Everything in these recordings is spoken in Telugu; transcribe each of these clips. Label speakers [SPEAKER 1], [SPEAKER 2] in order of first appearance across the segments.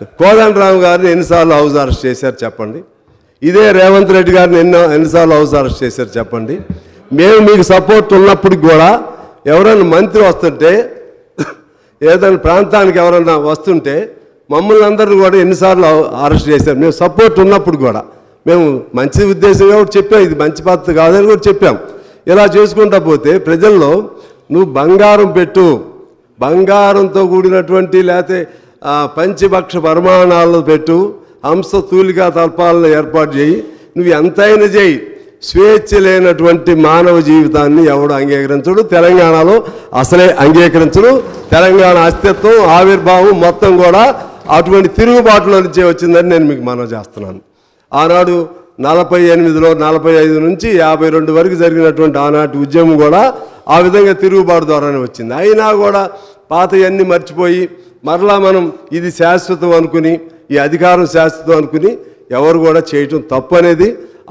[SPEAKER 1] కోదండరామ్ గారిని ఎన్నిసార్లు హౌస్ అరెస్ట్ చేశారు చెప్పండి. ఇదే రేవంత్ రెడ్డి గారిని ఎన్నిసార్లు హౌస్ అరెస్ట్ చేశారు చెప్పండి. మేము మీకు సపోర్ట్ ఉన్నప్పుడు కూడా ఎవరైనా మంత్రి వస్తుంటే ఏదైనా ప్రాంతానికి ఎవరైనా వస్తుంటే మమ్మల్ని అందరినీ కూడా ఎన్నిసార్లు అరెస్ట్ చేశారు. మేము సపోర్ట్ ఉన్నప్పుడు కూడా మేము మంచి ఉద్దేశంగా కూడా చెప్పాం, ఇది మంచి పద్ధతి కాదని కూడా చెప్పాం. ఇలా చేసుకుంటా పోతే ప్రజల్లో నువ్వు బంగారం పెట్టు, బంగారంతో కూడినటువంటి లేకపోతే పంచభక్ష పరిమాణాలను పెట్టు, హంస తూలికా తల్పాలను ఏర్పాటు చేయి, నువ్వు ఎంతైనా చేయి, స్వేచ్ఛ లేనటువంటి మానవ జీవితాన్ని ఎవడు అంగీకరించడు. తెలంగాణలో అసలే అంగీకరించడు. తెలంగాణ అస్తిత్వం ఆవిర్భావం మొత్తం కూడా అటువంటి తిరుగుబాటులో నుంచే వచ్చిందని నేను మీకు మనవి చేస్తున్నాను. ఆనాడు 48లో 45 నుంచి 52 వరకు జరిగినటువంటి ఆనాటి ఉద్యమం కూడా ఆ విధంగా తిరుగుబాటు ద్వారానే వచ్చింది. అయినా కూడా పాతయన్నీ మర్చిపోయి మరలా మనం ఇది శాశ్వతం అనుకుని, ఈ అధికారం శాశ్వతం అనుకుని ఎవరు కూడా చేయటం తప్పు అనేది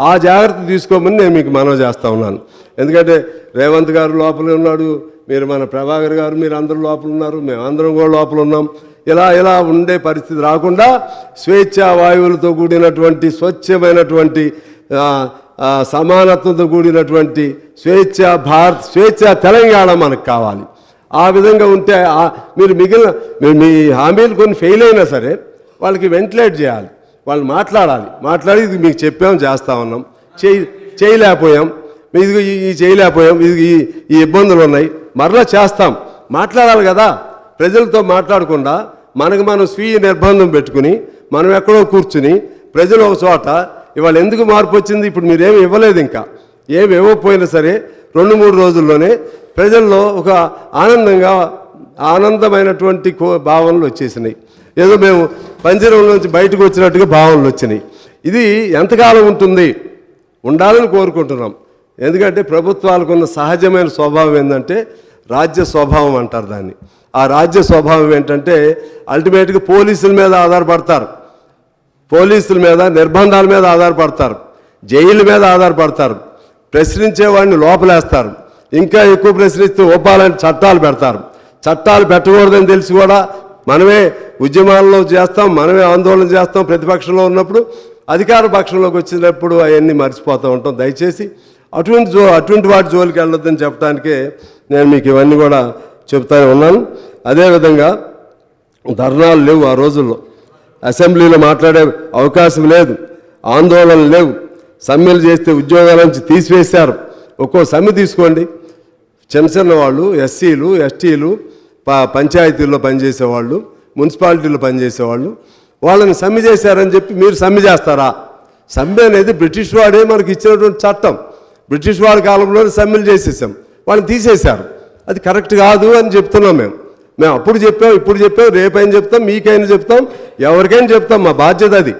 [SPEAKER 1] ఆ జాగ్రత్త తీసుకోమని నేను మీకు మనవి చేస్తూ ఉన్నాను. ఎందుకంటే రేవంత్ గారు లోపల ఉన్నాడు, మీరు మన ప్రభాకర్ గారు మీరు అందరూ లోపల ఉన్నారు, మేము అందరం కూడా లోపల ఉన్నాం. ఇలా ఉండే పరిస్థితి రాకుండా స్వేచ్ఛా వాయువులతో కూడినటువంటి స్వచ్ఛమైనటువంటి సమానత్వంతో కూడినటువంటి స్వేచ్ఛా భారత్, స్వేచ్ఛా తెలంగాణ మనకు కావాలి. ఆ విధంగా ఉంటే మీరు మీ హామీలు కొన్ని ఫెయిల్ అయినా సరే వాళ్ళకి వెంటిలేట్ చేయాలి, వాళ్ళు మాట్లాడి ఇది మీకు చెప్పాం, చేస్తూ ఉన్నాం, చేయలేకపోయాం, ఇది చేయలేకపోయాం, ఈ ఇబ్బందులు ఉన్నాయి, మరలా చేస్తాం, మాట్లాడాలి కదా. ప్రజలతో మాట్లాడకుండా మనకు మనం స్వీయ నిర్బంధం పెట్టుకుని మనం ఎక్కడో కూర్చుని ప్రజలు ఒక చోట ఇవాళ ఎందుకు మార్పు వచ్చింది? ఇప్పుడు మీరేమి ఇవ్వలేదు, ఇంకా ఏమి ఇవ్వకపోయినా సరే 2-3 రోజుల్లోనే ప్రజల్లో ఒక ఆనందమైనటువంటి భావనలు వచ్చేసినాయి. ఏదో మేము పంజరంలోంచి బయటకు వచ్చినట్టుగా భావనలు వచ్చినాయి. ఇది ఎంతకాలం ఉంటుంది? ఉండాలని కోరుకుంటున్నాం. ఎందుకంటే ప్రభుత్వాలకు ఉన్న సహజమైన స్వభావం ఏంటంటే రాజ్య స్వభావం అంటారు దాన్ని. ఆ రాజ్య స్వభావం ఏంటంటే అల్టిమేట్గా పోలీసుల మీద ఆధారపడతారు, పోలీసుల మీద నిర్బంధాల మీద ఆధారపడతారు, జైలు మీద ఆధారపడతారు, ప్రశ్నించేవాడిని లోపలేస్తారు, ఇంకా ఎక్కువ ప్రశ్నిస్తే ఒప్పాలని చట్టాలు పెడతారు. చట్టాలు పెట్టకూడదని తెలిసి కూడా మనమే ఉద్యమాల్లో చేస్తాం, మనమే ఆందోళన చేస్తాం. ప్రతిపక్షంలో ఉన్నప్పుడు అధికార పక్షంలోకి వచ్చినప్పుడు అవన్నీ మర్చిపోతూ ఉంటాం. దయచేసి అటువంటి వాటి జోలికి వెళ్ళొద్దని చెప్పడానికే నేను మీకు ఇవన్నీ కూడా చెప్తానే ఉన్నాను. అదేవిధంగా ధర్నాలు లేవు, ఆ రోజుల్లో అసెంబ్లీలో మాట్లాడే అవకాశం లేదు, ఆందోళనలు లేవు, సమ్మెలు చేస్తే ఉద్యోగాల నుంచి తీసివేశారు. ఒక్కో సమ్మె తీసుకోండి, చిన్న వాళ్ళు, ఎస్సీలు, ఎస్టీలు, పంచాయతీల్లో పనిచేసేవాళ్ళు, మున్సిపాలిటీలో పనిచేసేవాళ్ళు, వాళ్ళని సమ్మె చేశారని చెప్పి మీరు సమ్మె చేస్తారా? సమ్మె అనేది బ్రిటిష్ వాడే మనకి ఇచ్చినటువంటి చట్టం. బ్రిటిష్ వాడి కాలంలోనే సమ్మెలు చేసేసాం, వాళ్ళని తీసేశారు. అది కరెక్ట్ కాదు అని చెప్తున్నాం. మేము అప్పుడు చెప్పాం, ఇప్పుడు చెప్పాం, రేపైనా చెప్తాం, మీకైనా చెప్తాం, ఎవరికైనా చెప్తాం. మా బాధ్యత అది.